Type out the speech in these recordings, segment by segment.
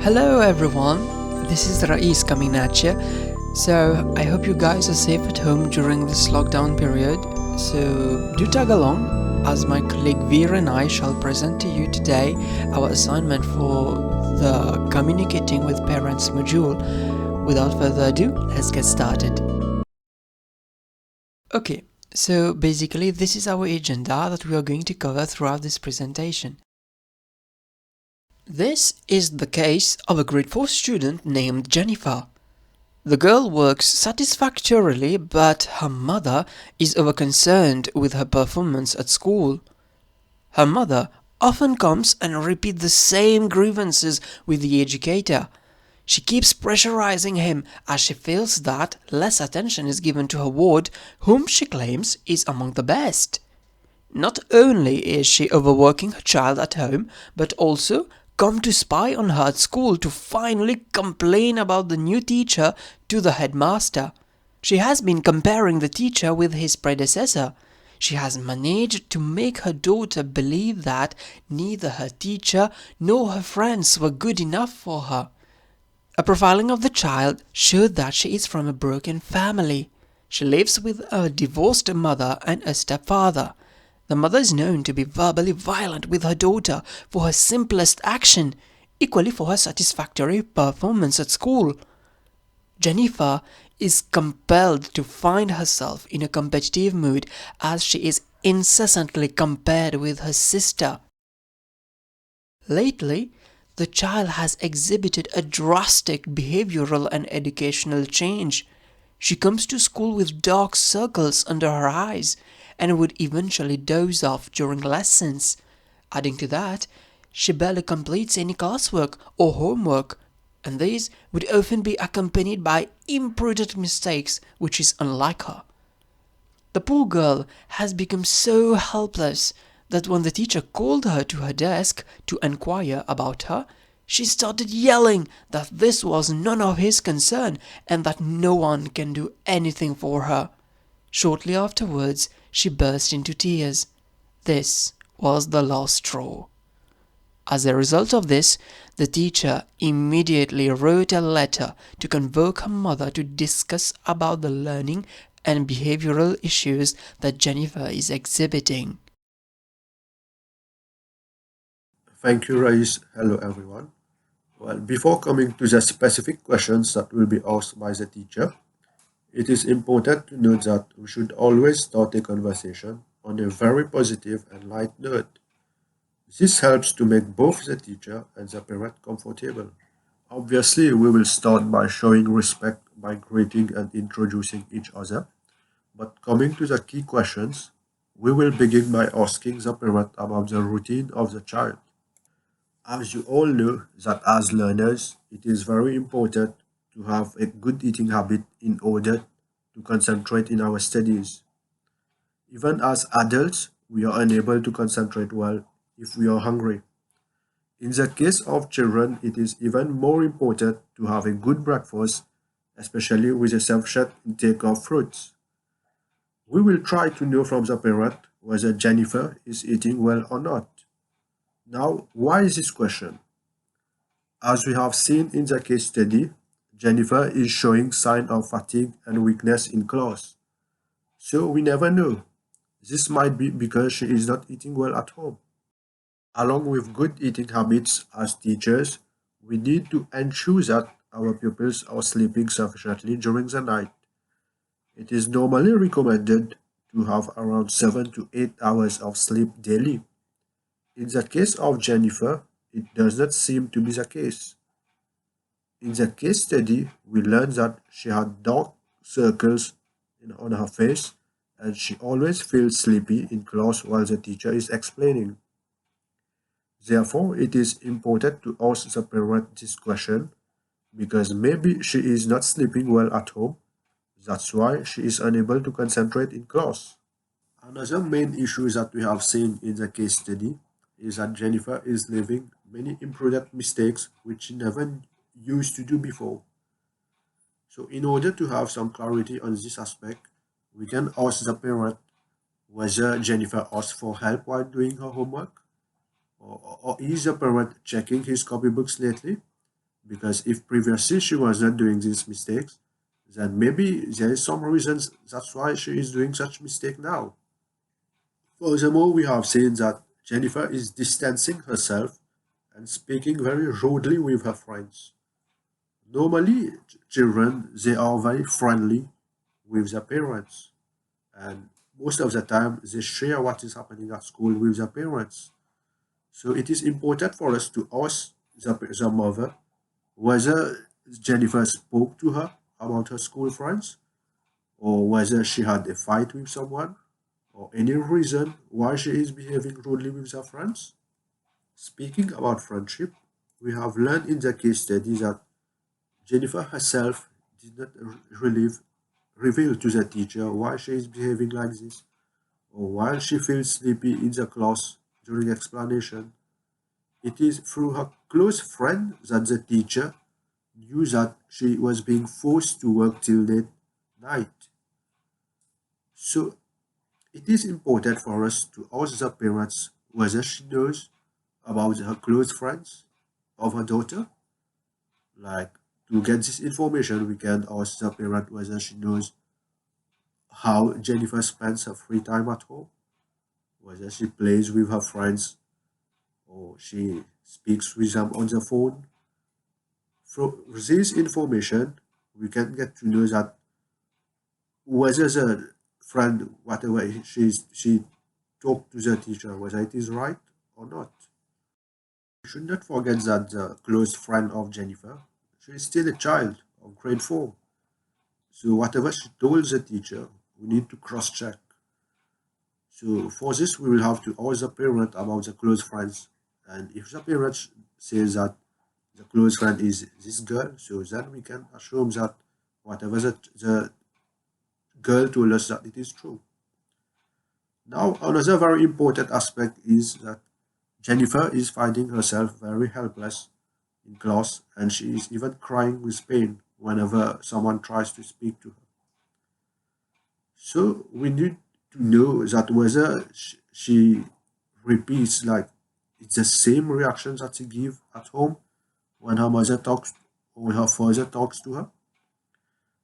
Hello everyone, this is Raees coming at you. So I hope you guys are safe at home during this lockdown period. So do tag along as my colleague Veer and I shall present to you today our assignment for the Communicating with Parents module. Without further ado, let's get started. Okay, so basically this is our agenda that we are going to cover throughout this presentation. This is the case of a grade 4 student named Jennifer. The girl works satisfactorily, but her mother is over-concerned with her performance at school. Her mother often comes and repeats the same grievances with the educator. She keeps pressurizing him as she feels that less attention is given to her ward, whom she claims is among the best. Not only is she overworking her child at home, but also come to spy on her at school to finally complain about the new teacher to the headmaster. She has been comparing the teacher with his predecessor. She has managed to make her daughter believe that neither her teacher nor her friends were good enough for her. A profiling of the child showed that she is from a broken family. She lives with a divorced mother and a stepfather. The mother is known to be verbally violent with her daughter for her simplest action, equally for her satisfactory performance at school. Jennifer is compelled to find herself in a competitive mood as she is incessantly compared with her sister. Lately, the child has exhibited a drastic behavioral and educational change. She comes to school with dark circles under her eyes and would eventually doze off during lessons. Adding to that, she barely completes any classwork or homework, and these would often be accompanied by imprudent mistakes, which is unlike her. The poor girl has become so helpless that when the teacher called her to her desk to inquire about her, she started yelling that this was none of his concern and that no one can do anything for her. Shortly afterwards, she burst into tears. This was the last straw. As a result of this, the teacher immediately wrote a letter to convoke her mother to discuss about the learning and behavioral issues that Jennifer is exhibiting. Thank you, Raees. Hello, everyone. Well, before coming to the specific questions that will be asked by the teacher, it is important to note that we should always start a conversation on a very positive and light note. This helps to make both the teacher and the parent comfortable. Obviously, we will start by showing respect by greeting and introducing each other. But coming to the key questions, we will begin by asking the parent about the routine of the child. As you all know, that as learners, it is very important to have a good eating habit in order to concentrate in our studies. Even as adults, we are unable to concentrate well if we are hungry. In the case of children, it is even more important to have a good breakfast, especially with a sufficient intake of fruits. We will try to know from the parent whether Jennifer is eating well or not. Now, why is this question? As we have seen in the case study, Jennifer is showing signs of fatigue and weakness in class. So we never know. This might be because she is not eating well at home. Along with good eating habits as teachers, we need to ensure that our pupils are sleeping sufficiently during the night. It is normally recommended to have around 7 to 8 hours of sleep daily. In the case of Jennifer, it does not seem to be the case. In the case study, we learned that she had dark circles on her face and she always feels sleepy in class while the teacher is explaining. Therefore, it is important to ask the parent this question because maybe she is not sleeping well at home. That's why she is unable to concentrate in class. Another main issue that we have seen in the case study is that Jennifer is leaving many imprudent mistakes which she never used to do before. So in order to have some clarity on this aspect, we can ask the parent whether Jennifer asked for help while doing her homework, or is the parent checking his copybooks lately? Because if previously she was not doing these mistakes, then maybe there is some reasons that's why she is doing such mistake now. Furthermore, we have seen that Jennifer is distancing herself and speaking very rudely with her friends. Normally, children, they are very friendly with their parents, and most of the time they share what is happening at school with their parents. So it is important for us to ask the mother whether Jennifer spoke to her about her school friends, or whether she had a fight with someone, or any reason why she is behaving rudely with her friends. Speaking about friendship, we have learned in the case study that Jennifer herself did not reveal to the teacher why she is behaving like this, or why she feels sleepy in the class during explanation. It is through her close friend that the teacher knew that she was being forced to work till late night. So it is important for us to ask the parents whether she knows about her close friends of her daughter. Like, to get this information, we can ask the parent whether she knows how Jennifer spends her free time at home, whether she plays with her friends or she speaks with them on the phone. From this information, we can get to know that whether the friend, whatever she talked to the teacher, whether it is right or not. We should not forget that the close friend of Jennifer, she is still a child of grade 4. So whatever she told the teacher, we need to cross-check. So for this, we will have to ask the parent about the close friends. And if the parent says that the close friend is this girl, so then we can assume that whatever the girl told us that it is true. Now, another very important aspect is that Jennifer is finding herself very helpless in class, and she is even crying with pain whenever someone tries to speak to her. So we need to know that whether she repeats like it's the same reactions that she gives at home when her mother talks or when her father talks to her.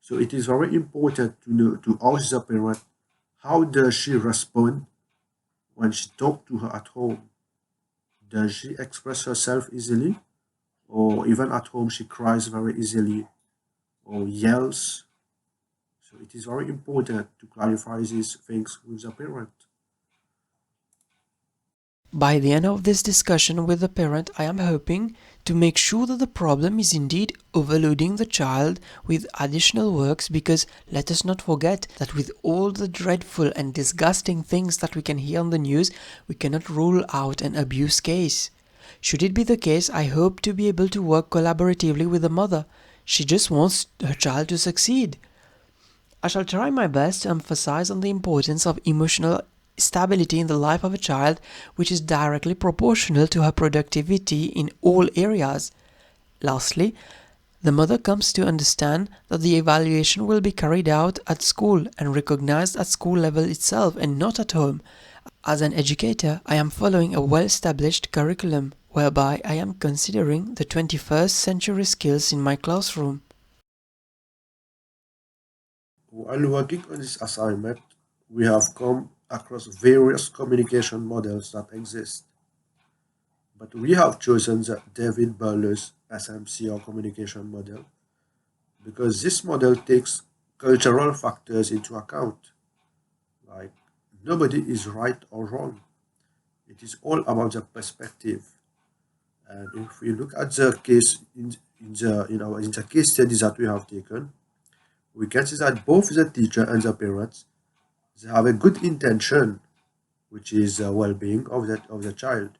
So it is very important to know to ask the parent how does she respond when she talks to her at home. Does she express herself easily, or even at home she cries very easily or yells? So it is very important to clarify these things with the parent. By the end of this discussion with the parent, I am hoping to make sure that the problem is indeed overloading the child with additional works, because let us not forget that with all the dreadful and disgusting things that we can hear on the news, we cannot rule out an abuse case. Should it be the case, I hope to be able to work collaboratively with the mother. She just wants her child to succeed. I shall try my best to emphasize on the importance of emotional stability in the life of a child, which is directly proportional to her productivity in all areas. Lastly, the mother comes to understand that the evaluation will be carried out at school and recognized at school level itself and not at home. As an educator, I am following a well-established curriculum whereby I am considering the 21st century skills in my classroom. While working on this assignment, we have come across various communication models that exist, but we have chosen the David Berlos SMCR communication model because this model takes cultural factors into account. Like, nobody is right or wrong. It is all about the perspective. And if we look at the case in the case studies that we have taken, we can see that both the teacher and the parents, they have a good intention, which is the well-being of the child.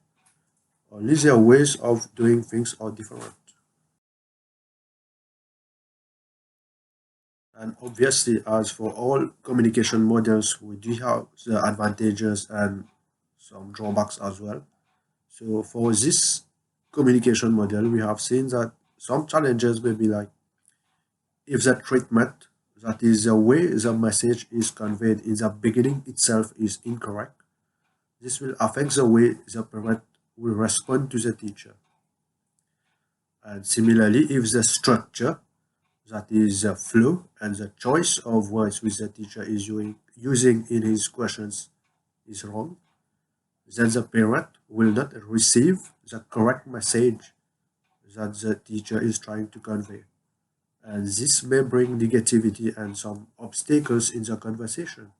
Only their ways of doing things are different. And obviously, as for all communication models, we do have the advantages and some drawbacks as well. So for this communication model, we have seen that some challenges may be like if the treatment, that is the way the message is conveyed in the beginning itself, is incorrect, this will affect the way the parent will respond to the teacher. And similarly, if the structure, that is the flow and the choice of words which the teacher is using in his questions is wrong, then the parent will not receive the correct message that the teacher is trying to convey. And this may bring negativity and some obstacles in the conversation.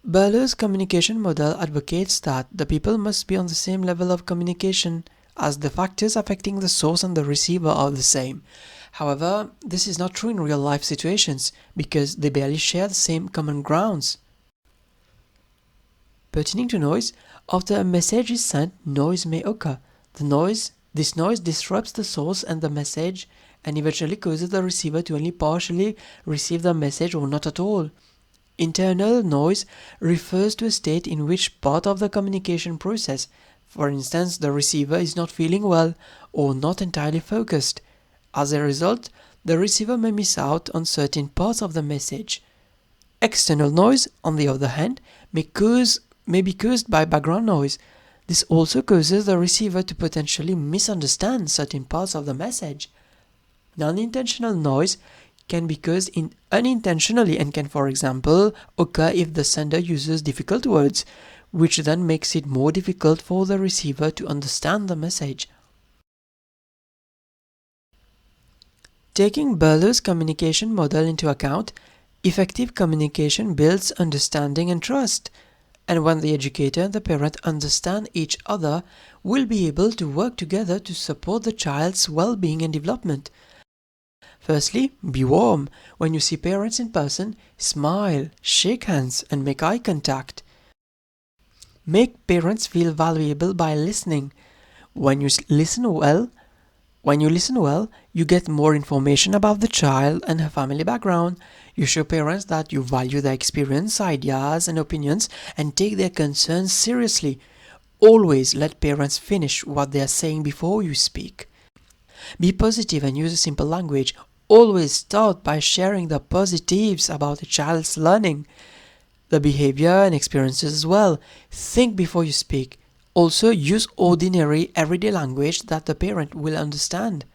Berlos' communication model advocates that the people must be on the same level of communication, as the factors affecting the source and the receiver are the same. However, this is not true in real-life situations, because they barely share the same common grounds. Pertaining to noise, after a message is sent, noise may occur. This noise disrupts the source and the message, and eventually causes the receiver to only partially receive the message or not at all. Internal noise refers to a state in which part of the communication process, for instance, the receiver is not feeling well or not entirely focused. As a result, the receiver may miss out on certain parts of the message. External noise, on the other hand, may be caused by background noise. This also causes the receiver to potentially misunderstand certain parts of the message. Non-intentional noise can be caused unintentionally and can, for example, occur if the sender uses difficult words, which then makes it more difficult for the receiver to understand the message. Taking Berlos' communication model into account, effective communication builds understanding and trust, and when the educator and the parent understand each other, will be able to work together to support the child's well-being and development. Firstly, be warm. When you see parents in person, smile, shake hands, and make eye contact. Make parents feel valuable by listening. When you listen well, you get more information about the child and her family background. You show parents that you value their experience, ideas, and opinions, and take their concerns seriously. Always let parents finish what they are saying before you speak. Be positive and use a simple language. Always start by sharing the positives about a child's learning, the behavior and experiences as well. Think before you speak. Also, use ordinary, everyday language that the parent will understand.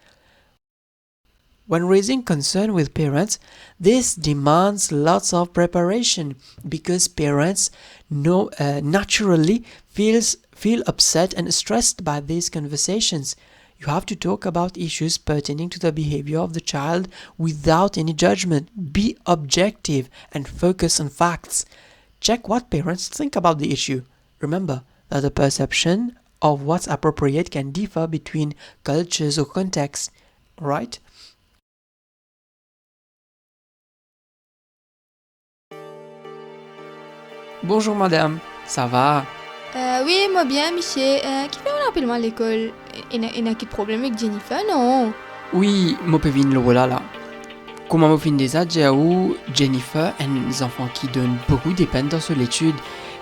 When raising concern with parents, this demands lots of preparation because parents naturally feel upset and stressed by these conversations. You have to talk about issues pertaining to the behavior of the child without any judgment. Be objective and focus on facts. Check what parents think about the issue. Remember that the perception of what's appropriate can differ between cultures or contexts, right? Bonjour madame, ça va? Oui, moi bien, Michel. Qui fait rapidement à l'école? Il y a un problème avec Jennifer, non? Oui, mo pe vin lo wala la. Comment mo fin des âges où Jennifer et les enfants qui donnent beaucoup dépendent dans l'étude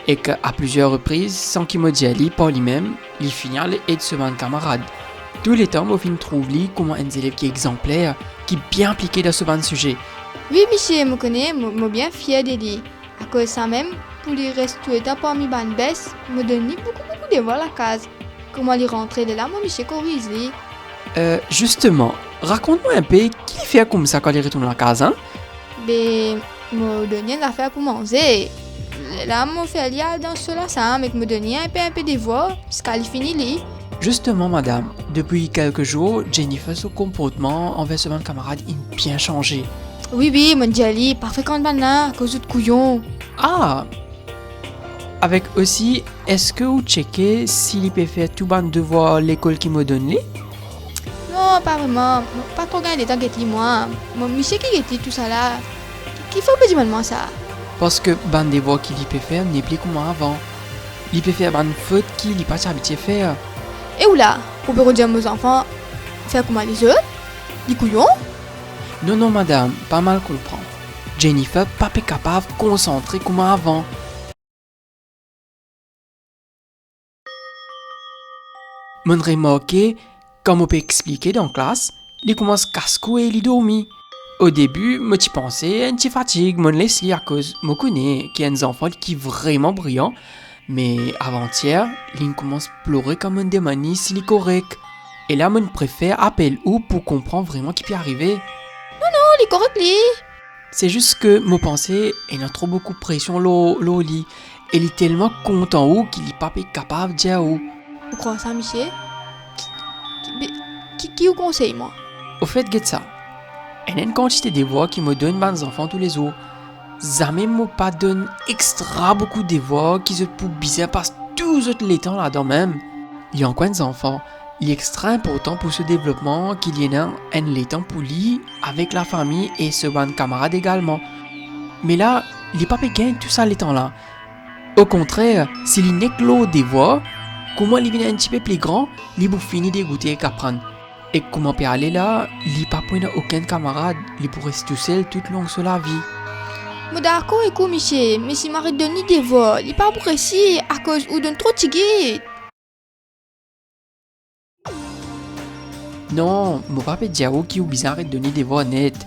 et qu'à plusieurs reprises, sans qu'il me dise par lui-même, il finit et de se vendre camarade. Tous les temps, mo fin trouve lui comme un élève qui est exemplaire, qui est bien impliqué dans ce ban sujet. Oui, Michel, je connais, moi bien fier de lui. À cause de ça même, pour lui rester temps parmi ban baisse, me donne beaucoup de devoirs à la case. Comment lui rentrer de là, moi Michel corrige lui. Justement, raconte-moi un peu qui fait comme ça quand il retourne à la case, hein? Ben, me donner l'affaire pour manger. Là, mon fait lier dans cela, ça, mais me donner un peu de devoirs, jusqu'à lui finir lui. Justement, madame, depuis quelques jours, Jennifer, son comportement envers ce camarade, il a bien changé. Oui, mon Jelly, pas fréquente maintenant, à cause de couillon. Ah! Avec aussi, est-ce que vous checkez s'il peut faire tout ban devoir l'école qui me donne les? Non, pas vraiment. Pas trop gagner des temps que moi. Mon Michel qui est tout ça là. Qu'il faut pas ça. Parce que ban devoir qu'il peut faire n'est plus comme avant. Il peut faire ban faute qu'il n'est pas habitué à faire. Et où là? On peut redire aux enfants, faire comme les autres? Les couillons? Non, madame, pas mal comprendre. Jennifer pas capable de concentrer comme avant. Mon remarqué, comme on peut expliquer dans la classe, il commence casse-cou et il dormit. Au début, moi j'y pensais, un petit fatigue, mon laisse à cause, moi connais, qu'il y a un enfant qui est vraiment brillant, mais avant-hier, il commence à pleurer comme un démoni s'il est correct. Et là, mon préfère appelle où pour comprendre vraiment qui peut arriver. Non, il est correct, lui. C'est juste que mon pensée, il a trop beaucoup de pression l'eau lit. Il est tellement content où qu'il n'est pas capable de dire où. Vous croyez ça, Michel? Qui vous conseille, moi? Au fait, get ça. Il y a une quantité de voix qui me donnent mes enfants tous les jours. Jamais me pas donne extra beaucoup de voix qui se pour bizarre parce tous les temps là-dedans même. Il y a encore des enfants. Il est extra important pour ce développement qu'il y ait un temps pour lui avec la famille et ce bon camarade également. Mais là, il n'est pas péquin tout ça les temps là. Au contraire, s'il n'est que l'eau des voix, comment il vient un petit peu plus grand, il vous finit dégoûté qu'apprendre. Et comment peut aller là, il n'y a pas aucun camarade, il pourrait rester tout seul toute longue sur la vie. Mais d'accord, écoute, Michel, mais si m'arrête de donner des voix, il n'est pas pour ici à cause ou donne trop de tigres. Non, mon papa dire qui ou bizarre de donner des voix nettes.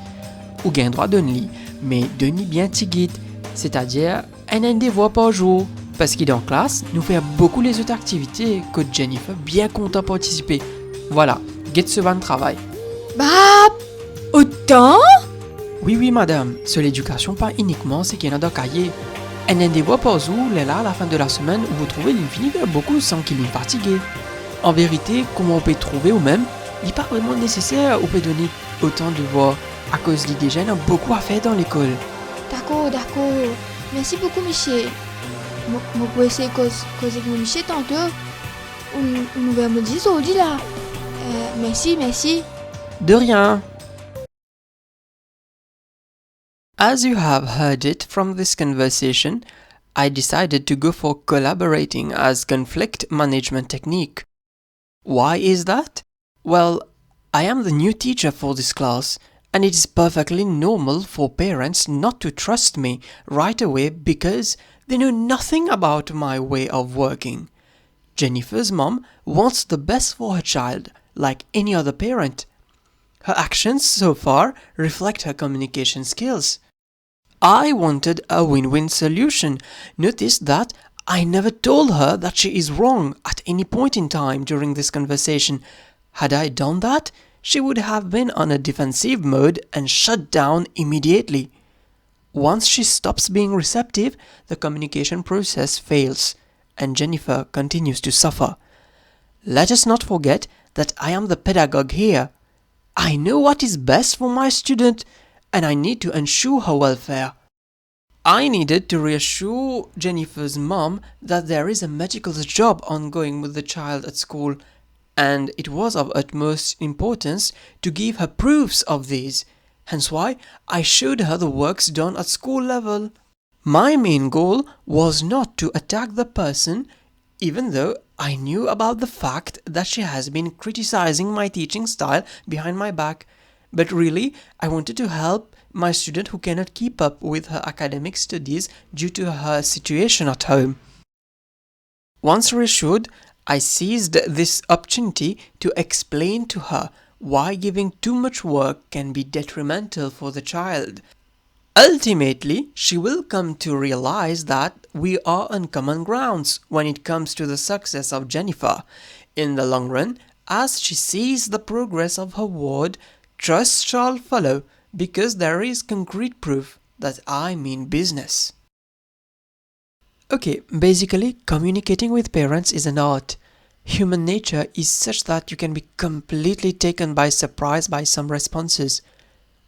Ou gain droit de donner, mais donner bien tigit, c'est-à-dire un des voix par jour. Parce qu'il est en classe, nous fait beaucoup les autres activités que Jennifer bien content participer. Voilà, get ce van travail. Bah, autant? Oui, madame, sur l'éducation, pas uniquement, c'est qu'il y en a dans le cahier. Un des voix par jour, est là à la fin de la semaine où vous trouvez l'infini faire beaucoup sans qu'il est fatigué. En vérité, comment on peut trouver ou même, il n'est pas vraiment nécessaire ou peut donner autant de voix, à cause qu'il déjà y a beaucoup à faire dans l'école. D'accord. Merci beaucoup, Michel. Moi, pour essayer de causer avec mon Michel tantôt. Ou nous verrons me aujourd'hui là. Merci. De rien. As you have heard it from this conversation, I decided to go for collaborating as conflict management technique. Why is that? Well, I am the new teacher for this class, and it is perfectly normal for parents not to trust me right away because they know nothing about my way of working. Jennifer's mom wants the best for her child, like any other parent. Her actions so far reflect her communication skills. I wanted a win-win solution. Notice that I never told her that she is wrong at any point in time during this conversation. Had I done that, she would have been on a defensive mode and shut down immediately. Once she stops being receptive, the communication process fails, and Jennifer continues to suffer. Let us not forget that I am the pedagogue here. I know what is best for my student, and I need to ensure her welfare. I needed to reassure Jennifer's mom that there is a meticulous job ongoing with the child at school, and it was of utmost importance to give her proofs of these, hence why I showed her the works done at school level. My main goal was not to attack the person, even though I knew about the fact that she has been criticizing my teaching style behind my back, but really I wanted to help my student who cannot keep up with her academic studies due to her situation at home. Once reassured, I seized this opportunity to explain to her why giving too much work can be detrimental for the child. Ultimately, she will come to realize that we are on common grounds when it comes to the success of Jennifer. In the long run, as she sees the progress of her ward, trust shall follow because there is concrete proof that I mean business. Okay, basically, communicating with parents is an art. Human nature is such that you can be completely taken by surprise by some responses.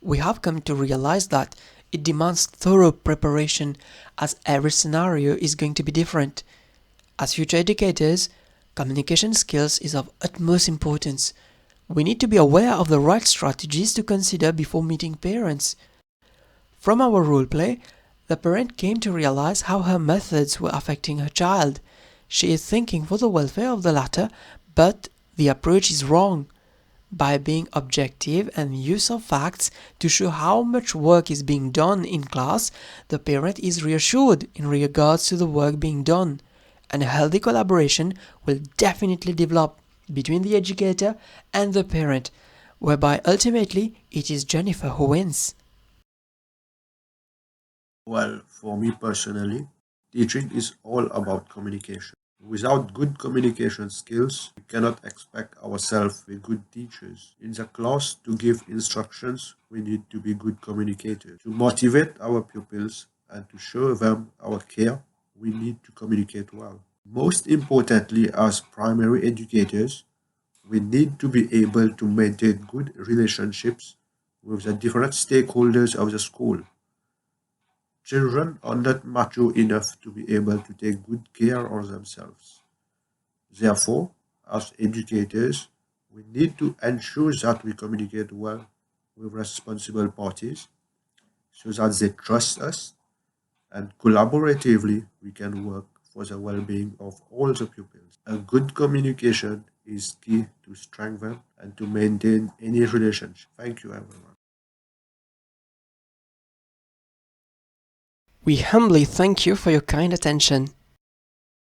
We have come to realize that it demands thorough preparation as every scenario is going to be different. As future educators, communication skills is of utmost importance. We need to be aware of the right strategies to consider before meeting parents. From our role play, the parent came to realize how her methods were affecting her child. She is thinking for the welfare of the latter, but the approach is wrong. By being objective and use of facts to show how much work is being done in class, the parent is reassured in regards to the work being done, and a healthy collaboration will definitely develop between the educator and the parent, whereby ultimately it is Jennifer who wins. Well, for me personally, teaching is all about communication. Without good communication skills, we cannot expect ourselves to be good teachers. In the class, to give instructions, we need to be good communicators. To motivate our pupils and to show them our care, we need to communicate well. Most importantly, as primary educators, we need to be able to maintain good relationships with the different stakeholders of the school. Children are not mature enough to be able to take good care of themselves. Therefore, as educators, we need to ensure that we communicate well with responsible parties so that they trust us and collaboratively we can work for the well-being of all the pupils. A good communication is key to strengthen and to maintain any relationship. Thank you, everyone. We humbly thank you for your kind attention.